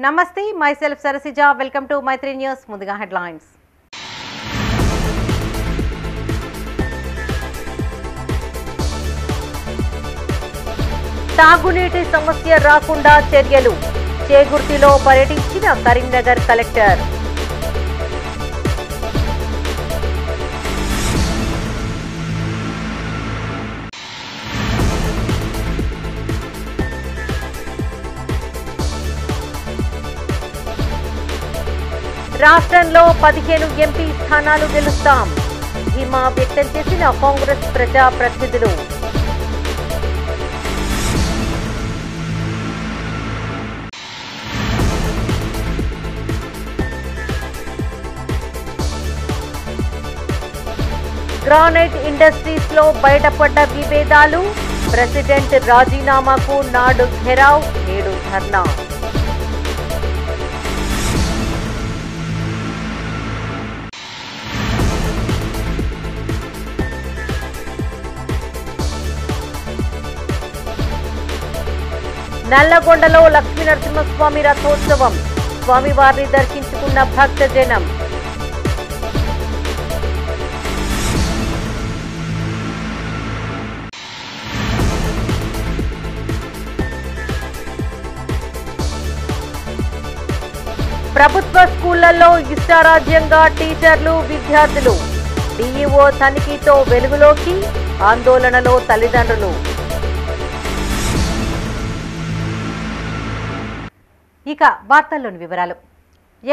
నమస్తే myself Sarasija. Welcome to Maitri News. ముందుగా headlines. తాగునీటి సమస్య రాకుండా చర్యలు. చేగుర్తిలో పర్యటించిన కరీంనగర్ కలెక్టర్. రాష్ట్రంలో 15 ఎంపీ స్థానాలు గెలుస్తాం. ధీమా వ్యక్తం చేసిన కాంగ్రెస్ ప్రజా ప్రతినిధులు. గ్రానైట్ ఇండస్ట్రీస్ లో బయటపడ్డ విభేదాలు. ప్రెసిడెంట్ రాజీనామాకు నాడు ఘెరావ్, నేడు ధర్నా. నల్లగొండలో లక్ష్మీనరసింహస్వామి రథోత్సవం. స్వామివారిని దర్శించుకున్న భక్తజనం. ప్రభుత్వ స్కూళ్లలో ఇష్టారాజ్యంగా టీచర్లు, విద్యార్థులు. డీఈఓ తనిఖీతో వెలుగులోకి, ఆందోళనలో తల్లిదండ్రులు. ఇక వార్తల్లోని వివరాలు.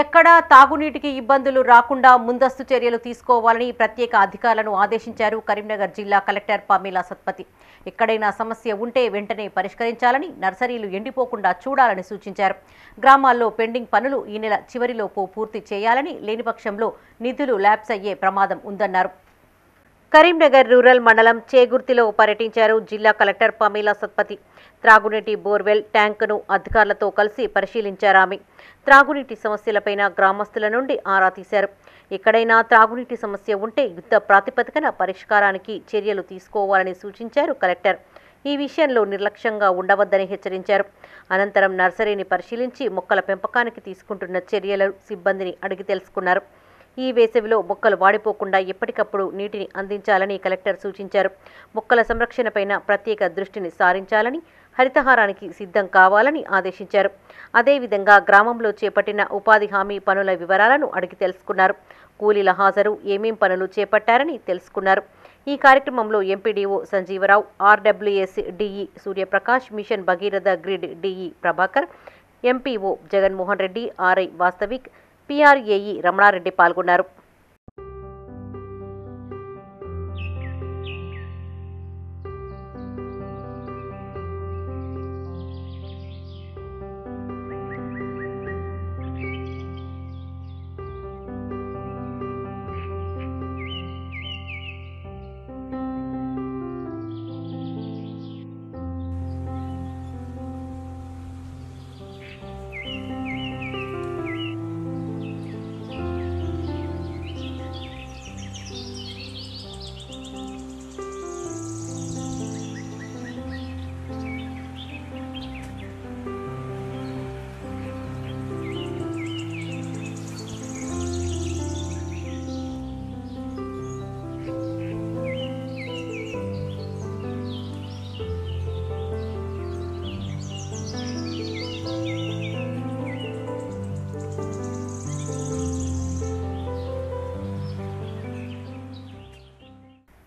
ఎక్కడా తాగునీటికి ఇబ్బందులు రాకుండా ముందస్తు చర్యలు తీసుకోవాలని ప్రత్యేక అధికారులను ఆదేశించారు కరీంనగర్ జిల్లా కలెక్టర్ పమేలా సత్పతి. ఎక్కడైనా సమస్య ఉంటే వెంటనే పరిష్కరించాలని, నర్సరీలు ఎండిపోకుండా చూడాలని సూచించారు. గ్రామాల్లో పెండింగ్ పనులు ఈ నెల చివరిలోపు పూర్తి చేయాలని, లేని పక్షంలో నిధులు ల్యాప్స్ అయ్యే ప్రమాదం ఉందన్నారు. కరీంనగర్ రూరల్ మండలం చేగుర్తిలో పర్యటించారు జిల్లా కలెక్టర్ పమేలా సత్పతి. త్రాగునీటి బోర్వెల్ ట్యాంకును అధికారులతో కలిసి పరిశీలించారు ఆమె. త్రాగునీటి సమస్యలపైన గ్రామస్తుల నుండి ఆరా తీశారు. ఎక్కడైనా త్రాగునీటి సమస్య ఉంటే యుద్ధ ప్రాతిపదికన పరిష్కారానికి చర్యలు తీసుకోవాలని సూచించారు కలెక్టర్. ఈ విషయంలో నిర్లక్ష్యంగా ఉండవద్దని హెచ్చరించారు. అనంతరం నర్సరీని పరిశీలించి మొక్కల పెంపకానికి తీసుకుంటున్న చర్యలు సిబ్బందిని అడిగి తెలుసుకున్నారు. ఈ వేసవిలో మొక్కలు వాడిపోకుండా ఎప్పటికప్పుడు నీటిని అందించాలని కలెక్టర్ సూచించారు. మొక్కల సంరక్షణపైన ప్రత్యేక దృష్టిని సారించాలని, హరితహారానికి సిద్ధం కావాలని ఆదేశించారు. అదేవిధంగా గ్రామంలో చేపట్టిన ఉపాధి హామీ పనుల వివరాలను అడిగి తెలుసుకున్నారు. కూలీల హాజరు, ఏమేం పనులు చేపట్టారని తెలుసుకున్నారు. ఈ కార్యక్రమంలో MPDO Sanjeeva Rao, RWS DE Suryaprakash, mission Bhagiratha grid DE Prabhakar, MPO Jaganmohan Reddy, RI Vastavik, PRAE Ramana Reddy పాల్గొన్నారు.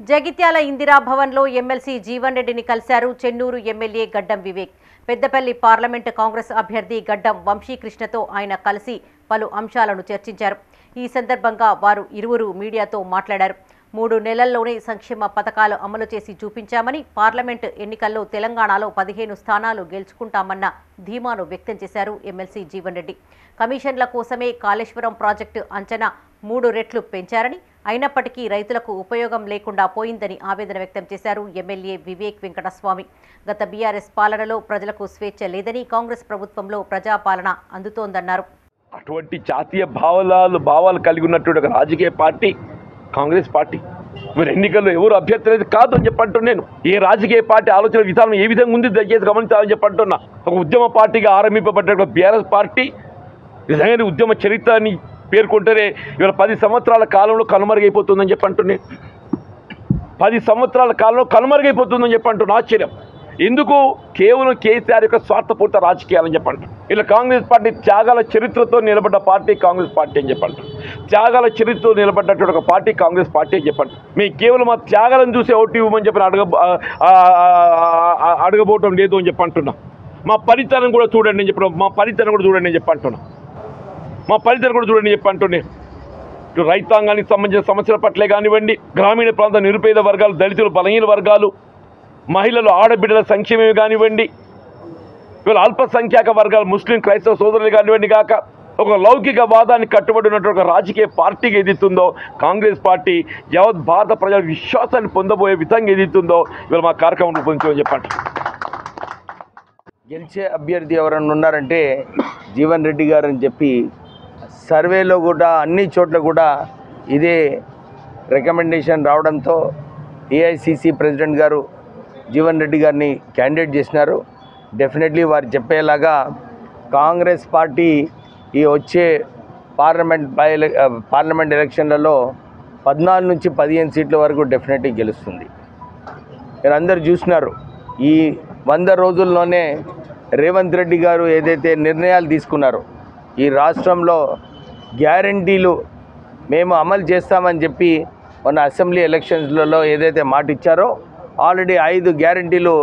జగిత్యాల ఇందిరా భవన్లో ఎమ్మెల్సీ జీవన్ రెడ్డిని కలిశారు చెన్నూరు ఎమ్మెల్యే గడ్డం వివేక్. పెద్దపల్లి పార్లమెంటు కాంగ్రెస్ అభ్యర్థి గడ్డం వంశీకృష్ణతో ఆయన కలిసి పలు అంశాలను చర్చించారు. ఈ సందర్భంగా వారు ఇరువురు మీడియాతో మాట్లాడారు. 3 నెలల్లోనే సంక్షేమ పథకాలు అమలు చేసి చూపించామని, పార్లమెంటు ఎన్నికల్లో తెలంగాణలో 15 స్థానాలు గెలుచుకుంటామన్న ధీమాను వ్యక్తం చేశారు ఎమ్మెల్సీ జీవన్ రెడ్డి. కమిషన్ల కోసమే కాళేశ్వరం ప్రాజెక్టు అంచనా 3 రెట్లు పెంచారని, అయినప్పటికీ రైతులకు ఉపయోగం లేకుండా పోయిందని ఆవేదన వ్యక్తం చేశారు ఎమ్మెల్యే వివేక్ వెంకటస్వామి. గత బీఆర్ఎస్ పాలనలో ప్రజలకు స్వేచ్ఛ లేదని, కాంగ్రెస్ ప్రభుత్వంలో ప్రజాపాలన అందుతోందన్నారు. అటువంటి జాతీయ భావాలు కలిగి ఉన్నటువంటి ఒక రాజకీయ పార్టీ కాంగ్రెస్ పార్టీ. మీరు ఎన్నికల్లో ఎవరు అభ్యర్థి అనేది కాదు అని చెప్పంటున్నాను. నేను ఏ రాజకీయ పార్టీ ఆలోచన విధానం ఏ విధంగా ఉంది దయచేసి గమనించాలని చెప్పంటున్నా. ఒక ఉద్యమ పార్టీగా ఆరంభింపబడ్డ బీఆర్ఎస్ పార్టీ నిజంగానే ఉద్యమ చరిత్రని పేర్కొంటేనే ఇవాళ 10 సంవత్సరాల కాలంలో కనుమరుగైపోతుందని చెప్పి అంటున్నాను. 10 సంవత్సరాల కాలంలో కనుమరుగైపోతుందని చెప్పి అంటున్నా. ఆశ్చర్యం ఎందుకు? కేవలం కేసీఆర్ యొక్క స్వార్థపూర్త రాజకీయాలని చెప్పంటారు. ఇలా కాంగ్రెస్ పార్టీ త్యాగాల చరిత్రతో నిలబడ్డ పార్టీ కాంగ్రెస్ పార్టీ అని చెప్పంటారు. త్యాగాల చరిత్రతో నిలబడ్డటువంటి ఒక పార్టీ కాంగ్రెస్ పార్టీ అని చెప్పండి. మీ కేవలం ఆ త్యాగాలను చూసి ఓటు ఇవ్వమని చెప్పి అడగబోవటం లేదు అని చెప్పి అంటున్నా. మా పనితనం కూడా చూడండి అని చెప్పిన మా పనితనం కూడా చూడండి అని చెప్పి అంటున్నా. మా పనితనం కూడా చూడండి చెప్పి అంటున్నాయి. ఇటు రైతాంగానికి సంబంధించిన సమస్యల పట్లే కానివ్వండి, గ్రామీణ ప్రాంత నిరుపేద వర్గాలు, దళితులు, బలహీన వర్గాలు, మహిళలు, ఆడబిడ్డల సంక్షేమం కానివ్వండి, ఇవాళ అల్పసంఖ్యాక వర్గాలు, ముస్లిం క్రైస్తవ సోదరులు కానివ్వండి కాక ఒక లౌకిక వాదాన్ని కట్టుబడి ఉన్నటువంటి ఒక రాజకీయ పార్టీకి ఏదైతుందో కాంగ్రెస్ పార్టీ యావత్ భారత ప్రజల విశ్వాసాన్ని పొందబోయే విధంగా ఏదైతుందో ఇవాళ మా కార్యక్రమం రూపొందించమని చెప్పండి. గెలిచే అభ్యర్థి ఎవరన్నా ఉన్నారంటే జీవన్ రెడ్డి గారు అని చెప్పి సర్వేలో కూడా అన్ని చోట్ల కూడా ఇదే రికమెండేషన్ రావడంతో ఏఐసిసి ప్రెసిడెంట్ గారు జీవన్ రెడ్డి గారిని క్యాండిడేట్ చేసినారు. డెఫినెట్లీ వారు చెప్పేలాగా కాంగ్రెస్ పార్టీ ఈ వచ్చే పార్లమెంట్ ఎలక్షన్లలో 14 నుంచి 15 సీట్ల వరకు డెఫినెట్లీ గెలుస్తుంది. మీరు అందరు చూసినారు, ఈ 100 రోజుల్లోనే రేవంత్ రెడ్డి గారు ఏదైతే నిర్ణయాలు తీసుకున్నారో ఈ రాష్ట్రంలో గ్యారంటీలు మేము అమలు చేస్తామని చెప్పి మొన్న అసెంబ్లీ ఎలక్షన్స్లలో ఏదైతే మాట ఇచ్చారో ఆల్రెడీ 5 గ్యారంటీలు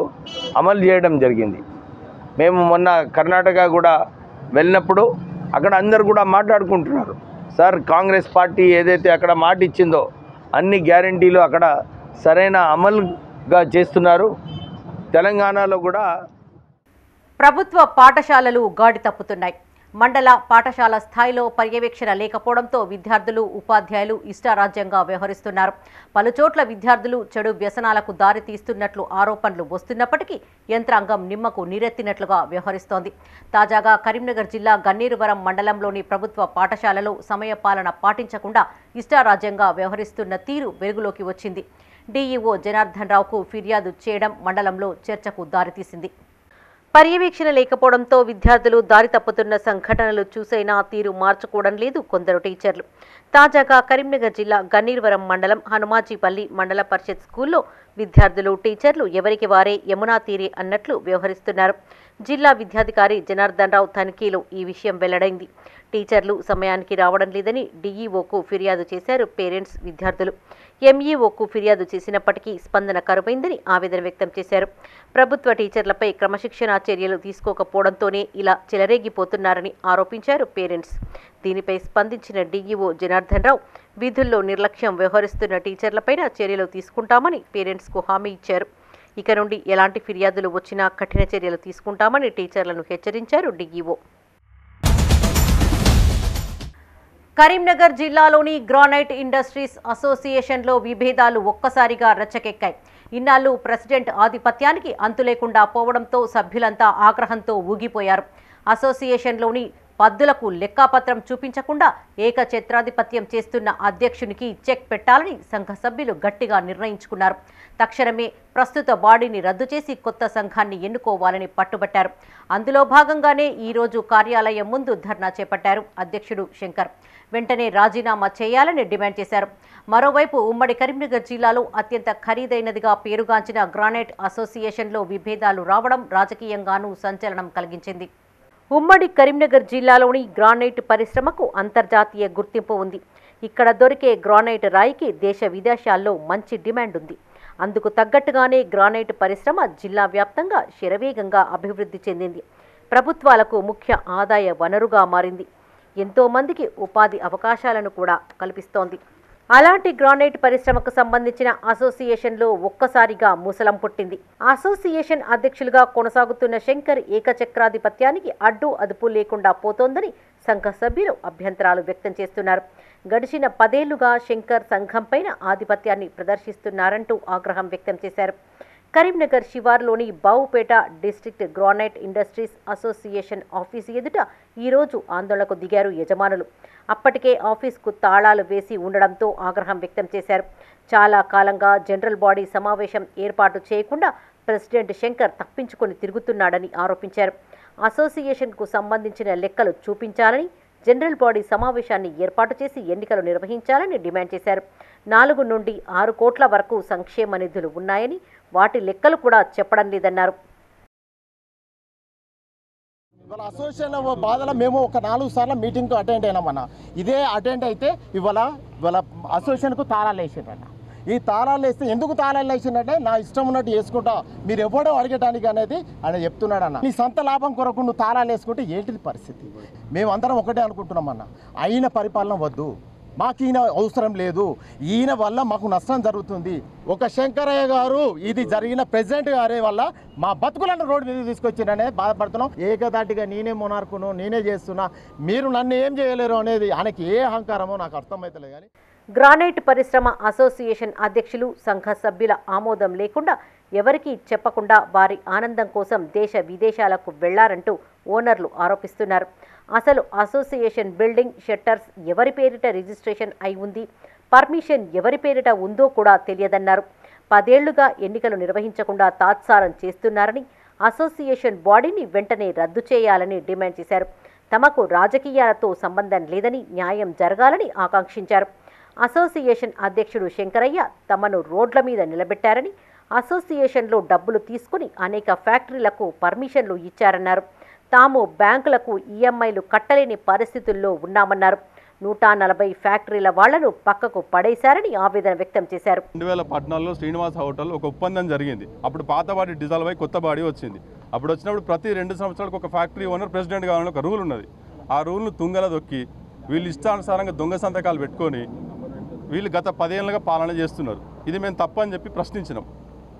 అమలు చేయడం జరిగింది. మేము మొన్న కర్ణాటక కూడా వెళ్ళినప్పుడు అక్కడ అందరు కూడా మాట్లాడుకుంటున్నారు, సార్ కాంగ్రెస్ పార్టీ ఏదైతే అక్కడ మాట ఇచ్చిందో అన్ని గ్యారంటీలు అక్కడ సరైన అమలుగా చేస్తున్నారు. తెలంగాణలో కూడా ప్రభుత్వ పాఠశాలలు గాడి తప్పుతున్నాయి. మండల పాఠశాల స్థాయిలో పర్యవేక్షణ లేకపోవడంతో విద్యార్థులు, ఉపాధ్యాయులు ఇష్టారాజ్యంగా వ్యవహరిస్తున్నారు. పలుచోట్ల విద్యార్థులు చెడు వ్యసనాలకు దారి తీస్తున్నట్లు ఆరోపణలు వస్తున్నప్పటికీ యంత్రాంగం నిమ్మకు నీరెత్తినట్లుగా వ్యవహరిస్తోంది. తాజాగా కరీంనగర్ జిల్లా గన్నీరువరం మండలంలోని ప్రభుత్వ పాఠశాలలో సమయపాలన పాటించకుండా ఇష్టారాజ్యంగా వ్యవహరిస్తున్న తీరు వెలుగులోకి వచ్చింది. డీఈఓ జనార్దన్ రావుకు ఫిర్యాదు చేయడం మండలంలో చర్చకు దారితీసింది. పర్యవేక్షణ లేకపోవడంతో విద్యార్థులు దారి తప్పుతున్న సంఘటనలు చూసైనా తీరు మార్చుకోవడం లేదు కొందరు టీచర్లు. తాజాగా కరీంనగర్ జిల్లా గన్నీరువరం మండలం హనుమాజీపల్లి మండల పరిషత్ స్కూల్లో విద్యార్థులు, టీచర్లు ఎవరికి వారే యమునా తీరే అన్నట్లు వ్యవహరిస్తున్నారు. జిల్లా విద్యాధికారి జనార్దన్ రావు తనిఖీలో ఈ విషయం వెల్లడైంది. టీచర్లు సమయానికి రావడం లేదని డీఈఓకు ఫిర్యాదు చేశారు పేరెంట్స్, విద్యార్థులు. ఎంఈఓకు ఫిర్యాదు చేసినప్పటికీ స్పందన కరువైందని ఆవేదన వ్యక్తం చేశారు. ప్రభుత్వ టీచర్లపై క్రమశిక్షణా చర్యలు తీసుకోకపోవడంతోనే ఇలా చెలరేగిపోతున్నారని ఆరోపించారు పేరెంట్స్. దీనిపై స్పందించిన డీఈఓ జనార్దన్ రావు విధుల్లో నిర్లక్ష్యం వ్యవహరిస్తున్న టీచర్లపైన చర్యలు తీసుకుంటామని పేరెంట్స్కు హామీ ఇచ్చారు. ఇక నుండి ఎలాంటి ఫిర్యాదులు వచ్చినా కఠిన చర్యలు తీసుకుంటామని టీచర్లను హెచ్చరించారు డీఈఓ. కరీంనగర్ జిల్లాలోని గ్రానైట్ ఇండస్ట్రీస్ అసోసియేషన్లో విభేదాలు ఒక్కసారిగా రచ్చకెక్కాయి. ఇన్నాళ్లు ప్రెసిడెంట్ ఆధిపత్యానికి అంతులేకుండా పోవడంతో సభ్యులంతా ఆగ్రహంతో ఊగిపోయారు. అసోసియేషన్లోని పద్దులకు లెక్కాపత్రం చూపించకుండా ఏకఛత్రాధిపత్యం చేస్తున్న అధ్యక్షునికి చెక్ పెట్టాలని సంఘ సభ్యులు గట్టిగా నిర్ణయించుకున్నారు. తక్షణమే ప్రస్తుత బాడీని రద్దు చేసి కొత్త సంఘాన్ని ఎన్నుకోవాలని పట్టుబట్టారు. అందులో భాగంగానే ఈరోజు కార్యాలయం ముందు ధర్నా చేపట్టారు అధ్యక్షుడు శంకర్. వెంటనే రాజీనామా చేయాలని డిమాండ్ చేశారు. మరోవైపు ఉమ్మడి కరీంనగర్ జిల్లాలో అత్యంత ఖరీదైనదిగా పేరుగాంచిన గ్రానైట్ అసోసియేషన్లో విభేదాలు రావడం రాజకీయంగానూ సంచలనం కలిగించింది. ఉమ్మడి కరీంనగర్ జిల్లాలోని గ్రానైట్ పరిశ్రమకు అంతర్జాతీయ గుర్తింపు ఉంది. ఇక్కడ దొరికే గ్రానైట్ రాయికి దేశ విదేశాల్లో మంచి డిమాండ్ ఉంది. అందుకు తగ్గట్టుగానే గ్రానైట్ పరిశ్రమ జిల్లా వ్యాప్తంగా శరవేగంగా అభివృద్ధి చెందింది. ప్రభుత్వాలకు ముఖ్య ఆదాయ వనరుగా మారింది. ఎంతో మందికి ఉపాధి అవకాశాలను కూడా కల్పిస్తోంది. అలాంటి గ్రానైట్ పరిశ్రమకు సంబంధించిన అసోసియేషన్లో ఒక్కసారిగా ముసలం పుట్టింది. అసోసియేషన్ అధ్యక్షులుగా కొనసాగుతున్న శంకర్ ఏకచక్రాధిపత్యానికి అడ్డు అదుపు లేకుండా పోతోందని సంఘ సభ్యులు అభ్యంతరాలు వ్యక్తం చేస్తున్నారు. గడిచిన 10 ఏళ్లుగా శంకర్ సంఘంపైన ఆధిపత్యాన్ని ప్రదర్శిస్తున్నారంటూ ఆగ్రహం వ్యక్తం చేశారు. కరీంనగర్ శివార్లోని Bavupet district granite industries association office ఎదుట ఈరోజు ఆందోళనకు దిగారు యజమానులు. అప్పటికే ఆఫీస్కు తాళాలు వేసి ఉండడంతో ఆగ్రహం వ్యక్తం చేశారు. చాలా కాలంగా జనరల్ బాడీ సమావేశం ఏర్పాటు చేయకుండా ప్రెసిడెంట్ శంకర్ తప్పించుకొని తిరుగుతున్నాడని ఆరోపించారు. అసోసియేషన్కు సంబంధించిన లెక్కలు చూపించాలని, జనరల్ బాడీ సమావేశాన్ని ఏర్పాటు చేసి ఎన్నికలు నిర్వహించాలని డిమాండ్ చేశారు. 4 నుండి 6 కోట్ల వరకు సంక్షేమ నిధులు ఉన్నాయని వాటి లెక్కలు కూడా చెప్పడం లేదన్నారు. ఇవాళ అసోసియేషన్ బాధలో మేము ఒక 4 సార్లు మీటింగ్కి అటెండ్ అయినామన్న. ఇదే అటెండ్ అయితే ఇవాళ అసోసియేషన్కు తాళాలు వేసిండ్రన్న. ఈ తాళాలు వేస్తే ఎందుకు తాళాలు వేసిందంటే నా ఇష్టం ఉన్నట్టు వేసుకుంటా, మీరు ఎవడో అడిగడానికి అనేది ఆయన చెప్తున్నాడన్న. నీ సొంత లాభం కొరకు నువ్వు తాళాలు వేసుకుంటే ఏంటిది పరిస్థితి? మేమందరం ఒకటే అనుకుంటున్నామన్న, అయిన పరిపాలన వద్దు, మాకు ఈయన అవసరం లేదు, ఈయన వల్ల మాకు నష్టం జరుగుతుంది. ఒక శంకరయ్య గారు ఇది జరిగిన ప్రెసిడెంట్ గారి వల్ల మా బతుకులను రోడ్డు మీద తీసుకొచ్చిందనే బాధపడుతున్నాం. ఏకదాటిగా నేనే మొనార్కును, నేనే చేస్తున్నా, మీరు నన్ను ఏం చేయలేరు అనేది ఆయనకి ఏ అహంకారమో నాకు అర్థమవుతలేదు. కానీ గ్రానైట్ పరిశ్రమ అసోసియేషన్ అధ్యక్షులు, సంఘ సభ్యుల ఆమోదం లేకుండా ఎవరికీ చెప్పకుండా వారి ఆనందం కోసం దేశ విదేశాలకు వెళ్లారంటూ ఓనర్లు ఆరోపిస్తున్నారు. అసలు అసోసియేషన్ బిల్డింగ్ షట్టర్స్ ఎవరి పేరిట రిజిస్ట్రేషన్ అయి ఉంది, పర్మిషన్ ఎవరి పేరిట ఉందో కూడా తెలియదన్నారు. 10 ఏళ్లుగా ఎన్నికలు నిర్వహించకుండా తాత్సారం చేస్తున్నారని, అసోసియేషన్ బాడీని వెంటనే రద్దు చేయాలని డిమాండ్ చేశారు. తమకు రాజకీయాలతో సంబంధం లేదని, న్యాయం జరగాలని ఆకాంక్షించారు. అసోసియేషన్ అధ్యక్షుడు శంకరయ్య తమను రోడ్ల మీద నిలబెట్టారని, అసోసియేషన్లో డబ్బులు తీసుకుని అనేక ఫ్యాక్టరీలకు పర్మిషన్లు ఇచ్చారన్నారు. తాము బ్యాంకులకు ఈఎంఐలు కట్టలేని పరిస్థితుల్లో ఉన్నామన్నారు. 140 ఫ్యాక్టరీల వాళ్లను పక్కకు పడేశారని ఆవేదన వ్యక్తం చేశారు. 2014లో శ్రీనివాస్ హోటల్ ఒక ఒప్పందం జరిగింది. అప్పుడు పాత బాడీ డిజాల్వ్ అయి కొత్త బాడీ వచ్చింది. అప్పుడు వచ్చినప్పుడు ప్రతి 2 సంవత్సరాలకు ఒక ఫ్యాక్టరీ ఓనర్ ప్రెసిడెంట్ కావాలని ఒక రూల్ ఉన్నది. ఆ రూల్ను తుంగల దొక్కి వీళ్ళు ఇష్టానుసారంగా దొంగ సంతకాలు పెట్టుకొని వీళ్ళు గత 10 ఏళ్ళుగా పాలన చేస్తున్నారు. ఇది మేము తప్పని చెప్పి ప్రశ్నించినాం.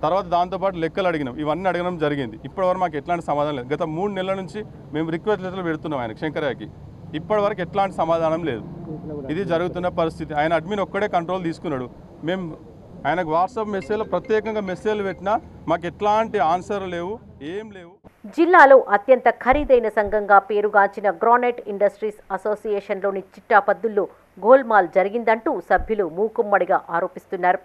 తర్వాత దాంతోపాటు లెక్కలు అడిగినాం. ఇవన్నీ అడగడం జరిగింది. ఇప్పటివరకు మాకు ఎట్లాంటి సమాధానం లేదు. గత 3 నెలల నుంచి మేము రిక్వెస్ట్ లెటర్లు పెడుతున్నాం ఆయనకు, శంకరయ్యకి. ఇప్పటివరకు ఎట్లాంటి సమాధానం లేదు. ఇది జరుగుతున్న పరిస్థితి. ఆయన అడ్మిన్ ఒక్కడే కంట్రోల్ తీసుకున్నాడు. మేము ఆయనకు వాట్సాప్ మెసేజ్లో ప్రత్యేకంగా మెసేజ్లు పెట్టినా మాకు ఎట్లాంటి ఆన్సర్ లేవు, ఏం లేవు. జిల్లాలో అత్యంత ఖరీదైన సంఘంగా పేరుగాంచిన గ్రానైట్ ఇండస్ట్రీస్ అసోసియేషన్లోని చిట్టాపద్దుల్లో గోల్మాల్ జరిగిందంటూ సభ్యులు మూకుమ్మడిగా ఆరోపిస్తున్నారు.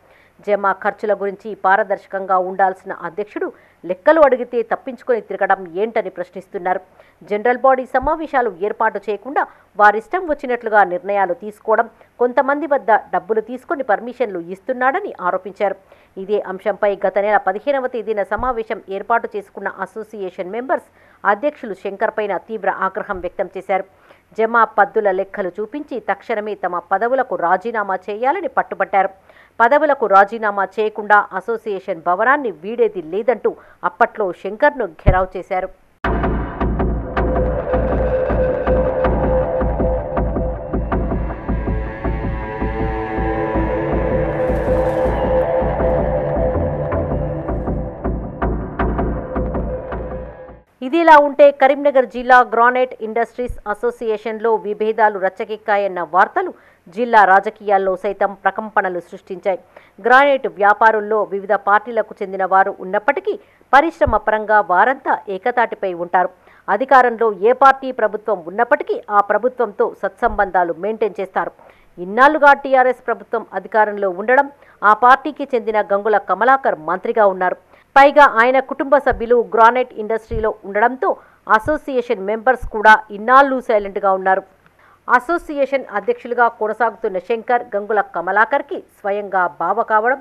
జమా ఖర్చుల గురించి పారదర్శకంగా ఉండాల్సిన అధ్యక్షుడు లెక్కలు అడిగితే తప్పించుకొని తిరగడం ఏంటని ప్రశ్నిస్తున్నారు. జనరల్ బాడీ సమావేశాలు ఏర్పాటు చేయకుండా వారిష్టం వచ్చినట్లుగా నిర్ణయాలు తీసుకోవడం, కొంతమంది వద్ద డబ్బులు తీసుకొని పర్మిషన్లు ఇస్తున్నాడని ఆరోపించారు. ఇదే అంశంపై గత నెల 15వ తేదీన సమావేశం ఏర్పాటు చేసుకున్న అసోసియేషన్ మెంబర్స్ అధ్యక్షులు శంకర్ పైన తీవ్ర ఆగ్రహం వ్యక్తం చేశారు. జమా పద్దుల లెక్కలు చూపించి తక్షణమే తమ పదవులకు రాజీనామా చేయాలని పట్టుబట్టారు. పదవులకు రాజీనామా చేయకుండా అసోసియేషన్ భవనాన్ని వీడేది లేదంటూ అప్పట్లో శంకర్ను ఘెరావ్ చేశారు. ఇదిలా ఉంటే కరీంనగర్ జిల్లా గ్రానైట్ ఇండస్ట్రీస్ అసోసియేషన్లో విభేదాలు రచ్చకెక్కాయన్న వార్తలు జిల్లా రాజకీయాల్లో సైతం ప్రకంపనలు సృష్టించాయి. గ్రానైట్ వ్యాపారుల్లో వివిధ పార్టీలకు చెందిన వారు ఉన్నప్పటికీ పరిశ్రమ పరంగా వారంతా ఏకతాటిపై ఉంటారు. అధికారంలో ఏ పార్టీ ప్రభుత్వం ఉన్నప్పటికీ ఆ ప్రభుత్వంతో సత్సంబంధాలు మెయింటైన్ చేస్తారు. ఇన్నాళ్లుగా టీఆర్ఎస్ ప్రభుత్వం అధికారంలో ఉండడం, ఆ పార్టీకి చెందిన గంగుల కమలాకర్ మంత్రిగా ఉన్నారు. పైగా ఆయన కుటుంబ సభ్యులు గ్రానైట్ ఇండస్ట్రీలో ఉండడంతో అసోసియేషన్ మెంబర్స్ కూడా ఇన్నాళ్లు సైలెంట్గా ఉన్నారు. అసోసియేషన్ అధ్యక్షులుగా కొనసాగుతున్న శంకర్ గంగుల కమలాకర్కి స్వయంగా బావ కావడం,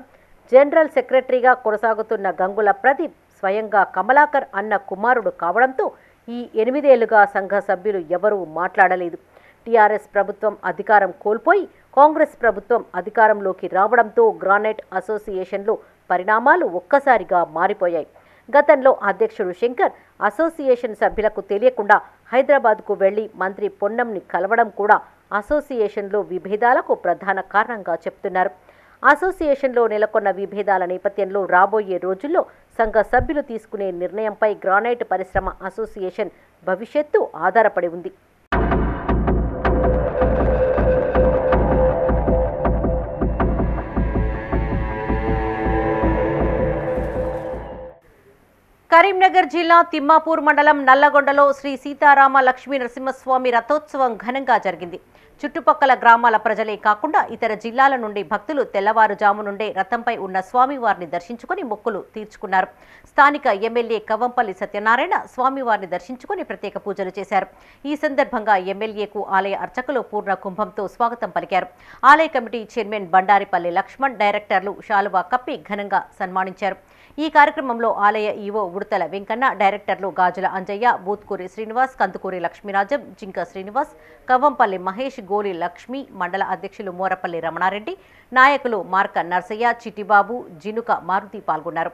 జనరల్ సెక్రటరీగా కొనసాగుతున్న గంగుల ప్రదీప్ స్వయంగా కమలాకర్ అన్న కుమారుడు కావడంతో ఈ 8 ఏళ్లుగా సంఘ సభ్యులు ఎవరూ మాట్లాడలేదు. టీఆర్ఎస్ ప్రభుత్వం అధికారం కోల్పోయి కాంగ్రెస్ ప్రభుత్వం అధికారంలోకి రావడంతో గ్రానైట్ అసోసియేషన్లో పరిణామాలు ఒక్కసారిగా మారిపోయాయి. గతంలో అధ్యక్షుడు శంకర్ అసోసియేషన్ సభ్యులకు తెలియకుండా హైదరాబాద్కు వెళ్లి మంత్రి పొన్నంని కలవడం కూడా అసోసియేషన్లో విభేదాలకు ప్రధాన కారణంగా చెప్తున్నారు. అసోసియేషన్లో నెలకొన్న విభేదాల నేపథ్యంలో రాబోయే రోజుల్లో సంఘ సభ్యులు తీసుకునే నిర్ణయంపై గ్రానైట్ పరిశ్రమ అసోసియేషన్ భవిష్యత్తు ఆధారపడి ఉంది. కరీంనగర్ జిల్లా తిమ్మాపూర్ మండలం నల్లగొండలో శ్రీ సీతారామ లక్ష్మీ నరసింహస్వామి రథోత్సవం ఘనంగా జరిగింది. చుట్టుపక్కల గ్రామాల ప్రజలే కాకుండా ఇతర జిల్లాల నుండి భక్తులు తెల్లవారుజాము నుండే రథంపై ఉన్న స్వామివారిని దర్శించుకుని మొక్కులు తీర్చుకున్నారు. స్థానిక ఎమ్మెల్యే కవ్వంపల్లి సత్యనారాయణ స్వామివారిని దర్శించుకుని ప్రత్యేక పూజలు చేశారు. ఈ సందర్భంగా ఎమ్మెల్యేకు ఆలయ అర్చకులు పూర్ణ కుంభంతో స్వాగతం పలికారు. ఆలయ కమిటీ చైర్మన్ బండారిపల్లి లక్ష్మణ్, డైరెక్టర్లు శాలువా కప్పి ఘనంగా సన్మానించారు. ఈ కార్యక్రమంలో ఆలయ ఈవో ఉడతల వెంకన్న, డైరెక్టర్లు గాజుల అంజయ్య, బూత్కూరి శ్రీనివాస్, కందుకూరి లక్ష్మీరాజం, జింక శ్రీనివాస్, కవ్వంపల్లి మహేష్, గోలి లక్ష్మి, మండల అధ్యక్షులు మోరపల్లి రమణారెడ్డి, నాయకులు మార్క నర్సయ్య, చిట్టిబాబు, జినుక మారుతి పాల్గొన్నారు.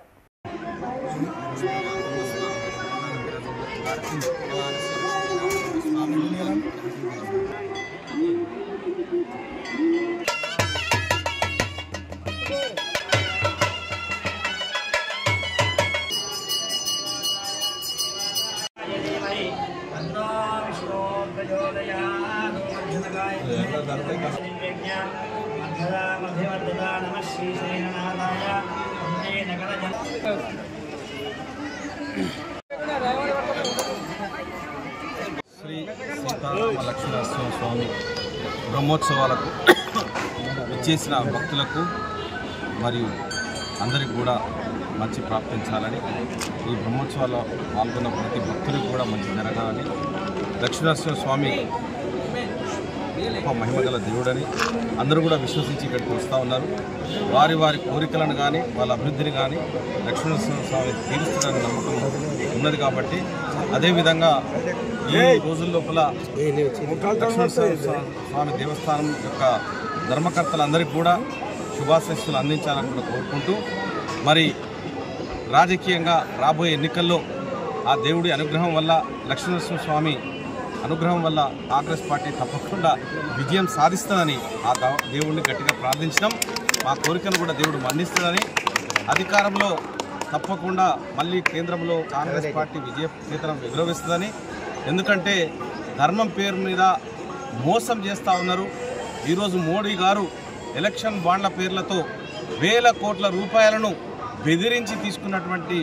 శ్రీ సీతారామ లక్ష్మీనరసింహ స్వామి బ్రహ్మోత్సవాలకు వచ్చేసిన భక్తులకు మరియు అందరికీ కూడా మంచి ప్రాప్తించాలని, ఈ బ్రహ్మోత్సవాల్లో పాల్గొన్న ప్రతి భక్తులకు కూడా మంచి జరగాలని, లక్ష్మీనరసింహ స్వామి గొప్ప మహిమగల దేవుడని అందరూ కూడా విశ్వసించి ఇక్కడికి వస్తూ ఉన్నారు. వారి వారి కోరికలను కానీ వాళ్ళ అభివృద్ధిని కానీ లక్ష్మీనరసింహ స్వామి తీరుస్తారని నమ్మకం ఉన్నది. కాబట్టి అదేవిధంగా ఈ రోజుల లోపల లక్ష్మీనరసింహ స్వామి దేవస్థానం యొక్క ధర్మకర్తలందరికీ కూడా శుభాశీస్సులు అందించాలని కూడా కోరుకుంటూ, మరి రాజకీయంగా రాబోయే ఎన్నికల్లో ఆ దేవుడి అనుగ్రహం వల్ల, లక్ష్మీనరసింహ స్వామి అనుగ్రహం వల్ల కాంగ్రెస్ పార్టీ తప్పకుండా విజయం సాధిస్తుందని ఆ దేవుడిని గట్టిగా ప్రార్థించడం, మా కోరికను కూడా దేవుడు మన్నిస్తుందని, అధికారంలో తప్పకుండా మళ్ళీ కేంద్రంలో కాంగ్రెస్ పార్టీ విజయకేతనం ఎగురవేస్తుందని, ఎందుకంటే ధర్మం పేరు మీద మోసం చేస్తూ ఉన్నారు. ఈరోజు మోడీ గారు ఎలక్షన్ బాండ్ల పేర్లతో వేల కోట్ల రూపాయలను బెదిరించి తీసుకున్నటువంటి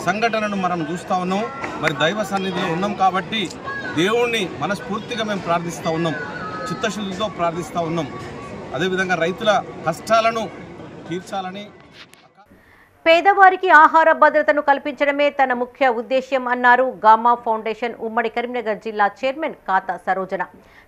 సంఘటనను మనం చూస్తూ ఉన్నాం. మరి దైవ సన్నిధిలో ఉన్నాం కాబట్టి దేవుణ్ణి మనస్ఫూర్తిగా మేము ప్రార్థిస్తూ ఉన్నాం, చిత్తశుద్ధితో ప్రార్థిస్తూ ఉన్నాం. అదేవిధంగా రైతుల కష్టాలను తీర్చాలని, పేదవారికి ఆహార భద్రతను కల్పించడమే తన ముఖ్య ఉద్దేశ్యం అన్నారు గామా ఫౌండేషన్ ఉమ్మడి కరీంనగర్ జిల్లా చైర్మన్ కాతా సరోజన.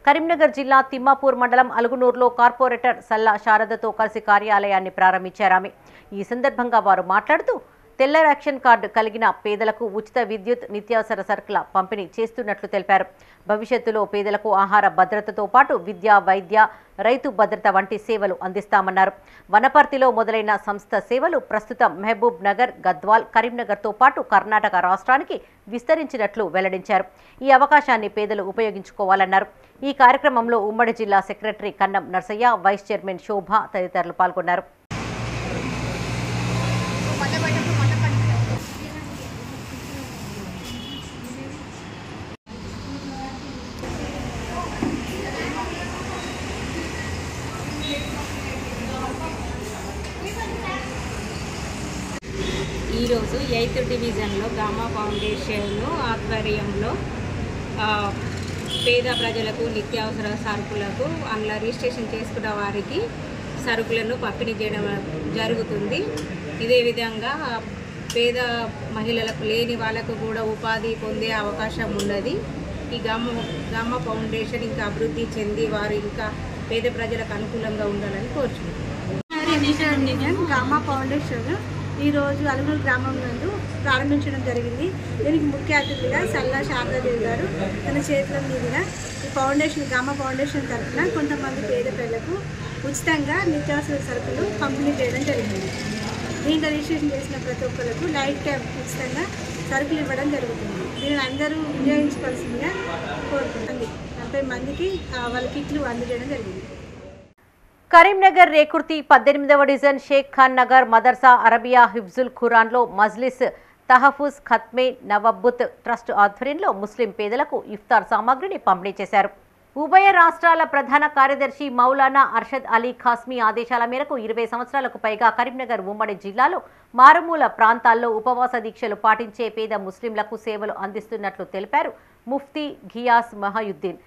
కరీంనగర్ జిల్లా తిమ్మాపూర్ మండలం అలుగునూరులో కార్పొరేటర్ సల్లా శారదతో కలిసి కార్యాలయాన్ని ప్రారంభించారామె. ఈ సందర్భంగా వారు మాట్లాడుతూ తెల్ల రేషన్ కార్డు కలిగిన పేదలకు ఉచిత విద్యుత్, నిత్యావసర సరుకుల పంపిణీ చేస్తున్నట్లు తెలిపారు. భవిష్యత్తులో పేదలకు ఆహార భద్రతతో పాటు విద్య, వైద్య, రైతు భద్రత వంటి సేవలు అందిస్తామన్నారు. వనపర్తిలో మొదలైన సంస్థ సేవలు ప్రస్తుతం మహబూబ్ నగర్, గద్వాల్, కరీంనగర్తో పాటు కర్ణాటక రాష్ట్రానికి విస్తరించినట్లు వెల్లడించారు. ఈ అవకాశాన్ని పేదలు ఉపయోగించుకోవాలన్నారు. ఈ కార్యక్రమంలో ఉమ్మడి జిల్లా సెక్రటరీ కన్నం నర్సయ్య, వైస్ చైర్మన్ శోభ తదితరులు పాల్గొన్నారు. ఈరోజు 8th డివిజన్లో గామా ఫౌండేషన్ ఆధ్వర్యంలో పేద ప్రజలకు నిత్యావసర సరుకులకు అందులో రిజిస్ట్రేషన్ చేసుకున్న వారికి సరుకులను పంపిణీ చేయడం జరుగుతుంది. ఇదే విధంగా పేద మహిళలకు లేని వాళ్ళకు కూడా ఉపాధి పొందే అవకాశం ఉన్నది. ఈ గామా ఫౌండేషన్ ఇంకా అభివృద్ధి చెంది వారు ఇంకా పేద ప్రజలకు అనుకూలంగా ఉండాలని కోరుచున్నాను. గామా ఫౌండేషన్ ఈరోజు అలుగునూరు గ్రామం నందు ప్రారంభించడం జరిగింది. దీనికి ముఖ్య అతిథిగా సల్లా శారదాదేవి గారు తన చేతుల మీదుగా ఈ ఫౌండేషన్ గామా ఫౌండేషన్ తరఫున కొంతమంది పేద ప్రజలకు ఉచితంగా నిత్యావసర సరుకులు పంపిణీ చేయడం జరిగింది. దీంట్లో రిజిస్ట్రేషన్ చేసిన ప్రతి ఒక్కరికి లైఫ్ టైం ఉచితంగా సరుకులు ఇవ్వడం జరుగుతుంది. దీనిని అందరూ వినియోగించుకోవాల్సిందిగా కోరుకుంటుంది. 40 మందికి వాళ్ళ కిట్లు అందజేయడం జరిగింది. కరీంనగర్ రేకుర్తి 18వ డివిజన్ షేక్ ఖాన్ నగర్ మదర్సా అరబియా హిఫ్జుల్ ఖురాన్లో మజ్లిస్ తహఫుజ్ ఖత్మే నవబుత్ ట్రస్ట్ ఆధ్వర్యంలో ముస్లిం పేదలకు ఇఫ్తార్ సామాగ్రిని పంపిణీ చేశారు. ఉభయ రాష్ట్రాల ప్రధాన కార్యదర్శి మౌలానా అర్షద్ అలీ ఖాస్మీ ఆదేశాల మేరకు 20 సంవత్సరాలకు పైగా కరీంనగర్ ఉమ్మడి జిల్లాలో మారుమూల ప్రాంతాల్లో ఉపవాస దీక్షలు పాటించే పేద ముస్లింలకు సేవలు అందిస్తున్నట్లు తెలిపారు ముఫ్తీ ఘియాస్ మహయుద్దీన్.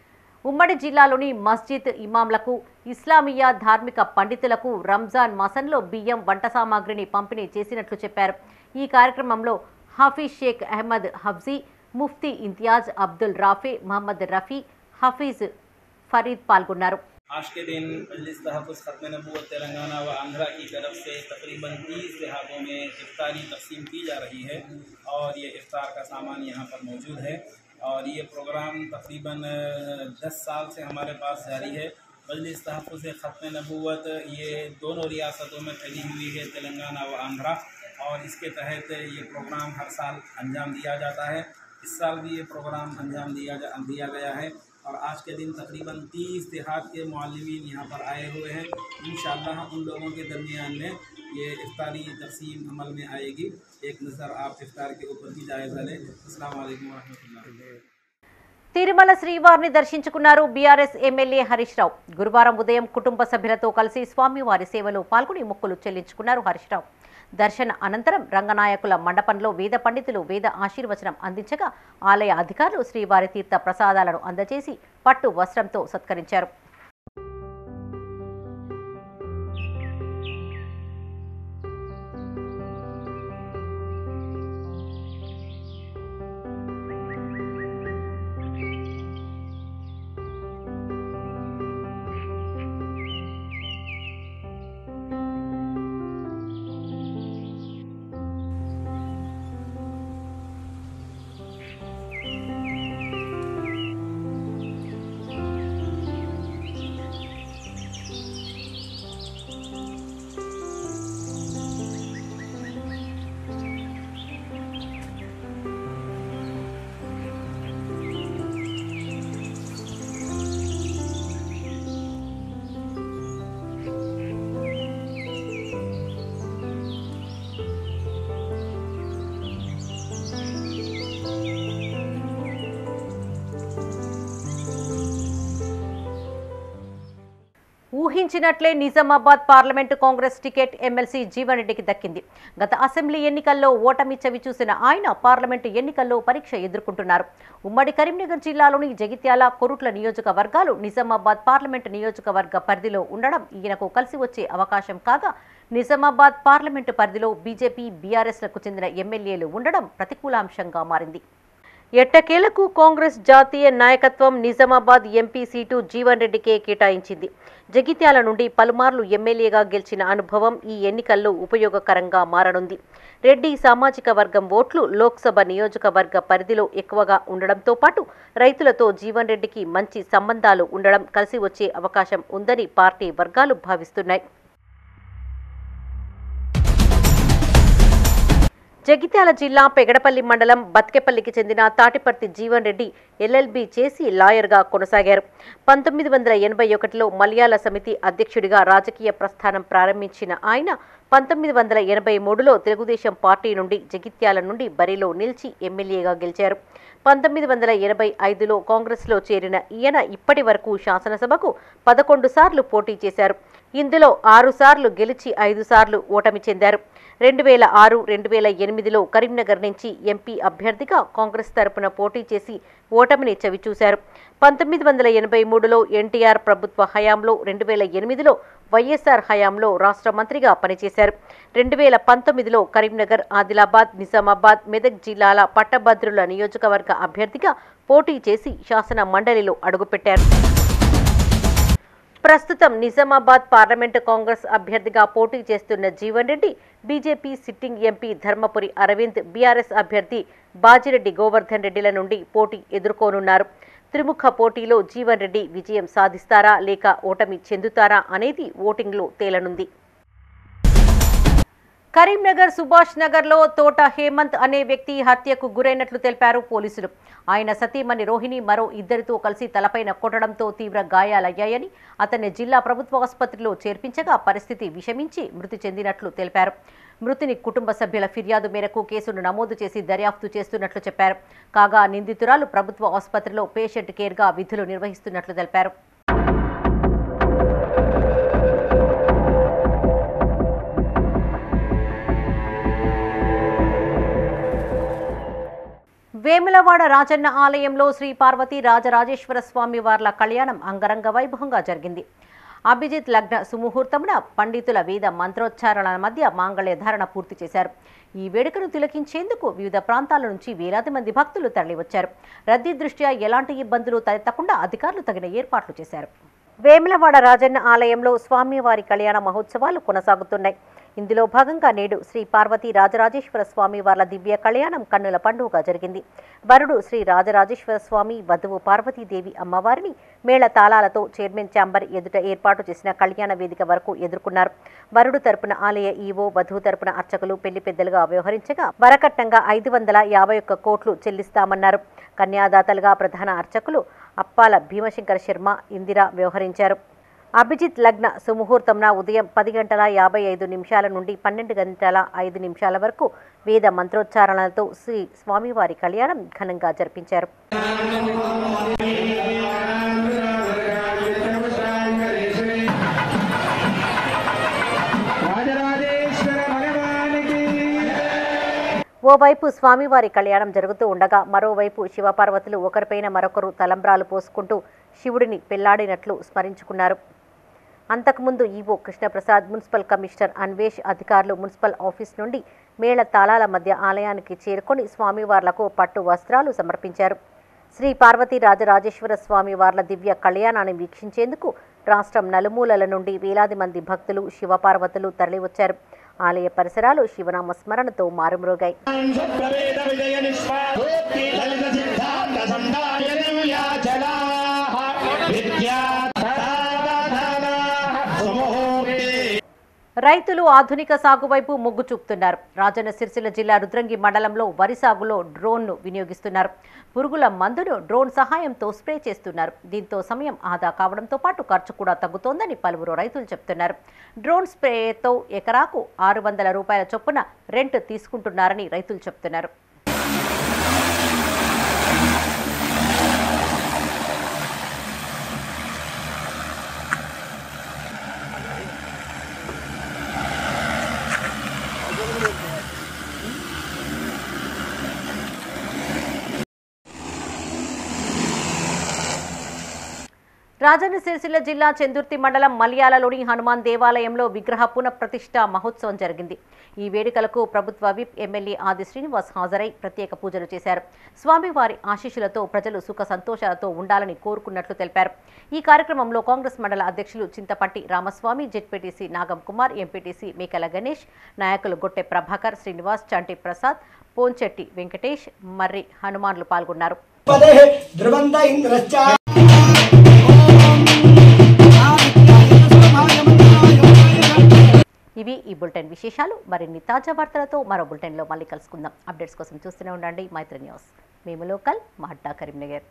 ఉమ్మడి జిల్లాలోని మస్జిద్ ఇమాంలకు, ఇస్లామియా ధార్మిక పండితులకు రంజాన్ మాసంలో బియ్యం, వంట సామాగ్రిని పంపిణీ చేసినట్లు చెప్పారు. ఈ కార్యక్రమంలో హాఫీజ్ షేక్ అహ్మద్ హఫ్జీ, ముఫ్తీ ఇంతియాజ్, అబ్దుల్ రాఫే, మహమ్మద్ రఫీ, हफीज़ फरीद पाल्गొన్నారు. आज के दिन मजलिस तहफ़्फ़ुज़ ख़त्म नबूवत तेलंगाना व आंध्रा की तरफ से तकरीबन 30 देहातों में इफ्तारी तकसीम की जा रही है और ये इफ्तार का सामान यहाँ पर मौजूद है और ये प्रोग्राम तकरीबन 10 साल से हमारे पास जारी है। मजलिस तहफ़्फ़ुज़ ख़त्म नबूवत ये दोनों रियासतों में फैली हुई है, तेलंगाना व आंध्रा, और इसके तहत ये प्रोग्राम हर साल अंजाम दिया जाता है। इस साल भी ये प्रोग्राम अंजाम दिया गया है और आज के दिन तकरीबन 30 देहात के मुअल्लिमीन यहाँ पर आए हुए हैं। इंशाअल्लाह उन लोगों के दरमियान में ये इफ्तारी तकसीम अमल में आएगी। एक नज़र आप इफ्तार के ऊपर भी जायज़ा लें। अस्सलाम वालेकुम व रहमतुल्लाह। తిరుమల శ్రీవారిని దర్శించుకున్నారు బీఆర్ఎస్ ఎమ్మెల్యే హరీష్ రావు. గురువారం ఉదయం కుటుంబ సభ్యులతో కలిసి స్వామివారి సేవలో పాల్గొని మొక్కులు చెల్లించుకున్నారు హరీష్ రావు. దర్శన అనంతరం రంగనాయకుల మండపంలో వేద పండితులు వేద ఆశీర్వచనం అందించగా ఆలయ అధికారులు శ్రీవారి తీర్థ ప్రసాదాలను అందజేసి పట్టు వస్త్రంతో సత్కరించారు. ఊహించినట్లే Nizamabad parliament Congress ticket MLC Jeevan రెడ్డికి దక్కింది. గత అసెంబ్లీ ఎన్నికల్లో ఓటమి చవిచూసిన ఆయన పార్లమెంటు ఎన్నికల్లో పరీక్ష ఎదుర్కొంటున్నారు. ఉమ్మడి కరీంనగర్ జిల్లాలోని జగిత్యాల, కొరుట్ల నియోజకవర్గాలు నిజామాబాద్ పార్లమెంటు నియోజకవర్గ పరిధిలో ఉండడం ఈయనకు కలిసి వచ్చే అవకాశం కాగా, నిజామాబాద్ పార్లమెంటు పరిధిలో బీజేపీ, బీఆర్ఎస్లకు చెందిన ఎమ్మెల్యేలు ఉండడం ప్రతికూలాంశంగా మారింది. ఎట్టకేలకు కాంగ్రెస్ జాతీయ నాయకత్వం నిజామాబాద్ ఎంపీ సీటు జీవన్ రెడ్డికే కేటాయించింది. జగిత్యాల నుండి పలుమార్లు ఎమ్మెల్యేగా గెలిచిన అనుభవం ఈ ఎన్నికల్లో ఉపయోగకరంగా మారనుంది. రెడ్డి సామాజిక వర్గం ఓట్లు లోక్సభ నియోజకవర్గ పరిధిలో ఎక్కువగా ఉండడంతో పాటు రైతులతో జీవన్ రెడ్డికి మంచి సంబంధాలు ఉండడం కలిసి వచ్చే అవకాశం ఉందని పార్టీ వర్గాలు భావిస్తున్నాయి. జగిత్యాల జిల్లా పెగడపల్లి మండలం బత్కెపల్లికి చెందిన తాటిపర్తి జీవన్ రెడ్డి ఎల్ఎల్బీ చేసి లాయర్గా కొనసాగారు. 1981లో మలయాళ సమితి అధ్యక్షుడిగా రాజకీయ ప్రస్థానం ప్రారంభించిన ఆయన 1983లో తెలుగుదేశం పార్టీ నుండి జగిత్యాల నుండి బరిలో నిలిచి ఎమ్మెల్యేగా గెలిచారు. 1985లో కాంగ్రెస్లో చేరిన ఈయన ఇప్పటి వరకు శాసనసభకు 11 సార్లు పోటీ చేశారు. ఇందులో 6 సార్లు గెలిచి 5 సార్లు ఓటమి చెందారు. 2006, 2008లో కరీంనగర్ నుంచి ఎంపీ అభ్యర్థిగా కాంగ్రెస్ తరపున పోటీ చేసి ఓటమిని చవిచూశారు. 1983లో ఎన్టీఆర్ ప్రభుత్వ హయాంలో, 2008లో వైఎస్ఆర్ హయాంలో రాష్ట్ర మంత్రిగా పనిచేశారు. 2019లో కరీంనగర్, ఆదిలాబాద్, నిజామాబాద్, మెదక్ జిల్లాల పట్టభద్రుల నియోజకవర్గ అభ్యర్థిగా పోటీ చేసి శాసన మండలిలో అడుగుపెట్టారు. ప్రస్తుతం నిజామాబాద్ పార్లమెంటు కాంగ్రెస్ అభ్యర్థిగా పోటీ చేస్తున్న Jeevan Reddy BJP sitting MP Dharmapuri Arvind, BRS అభ్యర్థి బాజిరెడ్డి గోవర్ధన్ రెడ్డిల నుండి పోటీ ఎదుర్కోనున్నారు. త్రిముఖ పోటీలో జీవన్ రెడ్డి విజయం సాధిస్తారా లేక ఓటమి చెందుతారా అనేది ఓటింగ్లో తేలనుంది. కరీంనగర్ సుభాష్ నగర్లో తోట హేమంత్ అనే వ్యక్తి హత్యకు గురైనట్లు తెలిపారు పోలీసులు. ఆయన సతీమణి రోహిణి మరో ఇద్దరితో కలిసి తలపైన కొట్టడంతో తీవ్ర గాయాలయ్యాయని, అతన్ని జిల్లా ప్రభుత్వ ఆసుపత్రిలో చేర్పించగా పరిస్థితి విషమించి మృతి చెందినట్లు తెలిపారు. మృతుని కుటుంబ సభ్యుల ఫిర్యాదు మేరకు కేసును నమోదు చేసి దర్యాప్తు చేస్తున్నట్లు చెప్పారు. కాగా నిందితురాలు ప్రభుత్వ ఆసుపత్రిలో పేషెంట్ కేర్గా విధులు నిర్వహిస్తున్నట్లు తెలిపారు. వేములవాడ రాజన్న ఆలయంలో శ్రీ పార్వతీ రాజరాజేశ్వర స్వామి వార్ల కళ్యాణం అంగరంగ వైభవంగా జరిగింది. అభిజిత్ లగ్న సుముహూర్తమున పండితుల వేద మంత్రోచ్చారణల మధ్య మాంగళ్య ధారణ పూర్తి చేశారు. ఈ వేడుకను తిలకించేందుకు వివిధ ప్రాంతాల నుంచి వేలాది మంది భక్తులు తరలివచ్చారు. రద్దీ దృష్ట్యా ఎలాంటి ఇబ్బందులు తలెత్తకుండా అధికారులు తగిన ఏర్పాట్లు చేశారు. వేములవాడ రాజన్న ఆలయంలో స్వామివారి కళ్యాణ మహోత్సవాలు కొనసాగుతున్నాయి. ఇందులో భాగంగా నేడు శ్రీ పార్వతీ రాజరాజేశ్వర స్వామి వార్ల దివ్య కళ్యాణం కన్నుల పండుగగా జరిగింది. వరుడు శ్రీ రాజరాజేశ్వర స్వామి, వధువు పార్వతీదేవి అమ్మవారిని మేళ తాళాలతో చైర్మన్ ఛాంబర్ ఎదుట ఏర్పాటు చేసిన కళ్యాణ వేదిక వరకు ఎదుర్కొన్నారు. వరుడు తరపున ఆలయ ఈవో, వధువు తరపున అర్చకులు పెళ్లి పెద్దలుగా వ్యవహరించగా వరకట్నంగా 551 కోట్లు చెల్లిస్తామన్నారు. కన్యాదాతలుగా ప్రధాన అర్చకులు అప్పాల భీమశంకర శర్మ, ఇందిరా వ్యవహరించారు. అభిజిత్ లగ్న సుముహూర్తంన ఉదయం 10:55 నుండి 12:05 వరకు వేద మంత్రోచ్చారణలతో శ్రీ స్వామివారి కళ్యాణం ఘనంగా జరిపించారు. ఓవైపు స్వామివారి కళ్యాణం జరుగుతూ ఉండగా మరోవైపు శివపార్వతులు ఒకరిపైన మరొకరు తలంబ్రాలు పోసుకుంటూ శివుడిని పెళ్లాడినట్లు స్మరించుకున్నారు. అంతకుముందు EO Krishnaprasad, municipal commissioner Anvesh అధికారులు మున్సిపల్ ఆఫీస్ నుండి మేళ తాళాల మధ్య ఆలయానికి చేరుకొని స్వామివార్లకు పట్టు వస్త్రాలు సమర్పించారు. శ్రీ పార్వతీ రాజరాజేశ్వర స్వామి వార్ల దివ్య కళ్యాణాన్ని వీక్షించేందుకు రాష్ట్రం నలుమూలల నుండి వేలాది మంది భక్తులు, శివపార్వతులు తరలివచ్చారు. ఆలయ పరిసరాలు శివనామ స్మరణతో మారుమ్రోగాయి. రైతులు ఆధునిక సాగు వైపు మొగ్గు చూపుతున్నారు. రాజన్న సిరిసిల్ల జిల్లా రుద్రంగి మండలంలో వరి సాగులో డ్రోన్ను వినియోగిస్తున్నారు. పురుగుల మందును డ్రోన్ సహాయంతో స్ప్రే చేస్తున్నారు. దీంతో సమయం ఆదా కావడంతో పాటు ఖర్చు కూడా తగ్గుతోందని పలువురు రైతులు చెబుతున్నారు. డ్రోన్ స్ప్రేతో ఎకరాకు 600 రూపాయల చొప్పున రెంట్ తీసుకుంటున్నారని రైతులు చెబుతున్నారు. రాజన్న సిరిసిల్ల జిల్లా చెందుర్తి మండలం మల్యాలలోని హనుమాన్ దేవాలయంలో విగ్రహ పునఃప్రతిష్ఠ మహోత్సవం జరిగింది. ఈ వేడుకలకు ప్రభుత్వ విప్ ఎమ్మెల్యే ఆది శ్రీనివాస్ హాజరై ప్రత్యేక పూజలు చేశారు. స్వామివారి ఆశీస్సులతో ప్రజలు సుఖ సంతోషాలతో ఉండాలని కోరుకున్నట్లు తెలిపారు. ఈ కార్యక్రమంలో కాంగ్రెస్ మండల అధ్యక్షులు చింతపట్టి రామస్వామి, జెడ్పీటీసీ నాగం కుమార్, ఎంపీటీసీ మేకల గణేష్, నాయకులు గొట్టె ప్రభాకర్, శ్రీనివాస్, చంటి ప్రసాద్, పోంచెట్టి వెంకటేష్, మర్రి హనుమాన్లు పాల్గొన్నారు. ఇవి ఈ బులెటిన్ విశేషాలు. మరిన్ని తాజా వార్తలతో మరో బులెటిన్లో మళ్ళీ కలుసుకుందాం. అప్డేట్స్ కోసం చూస్తూనే ఉండండి మైత్రి న్యూస్. మేము లోకల్, మాడ్డా, కరీంనగర్.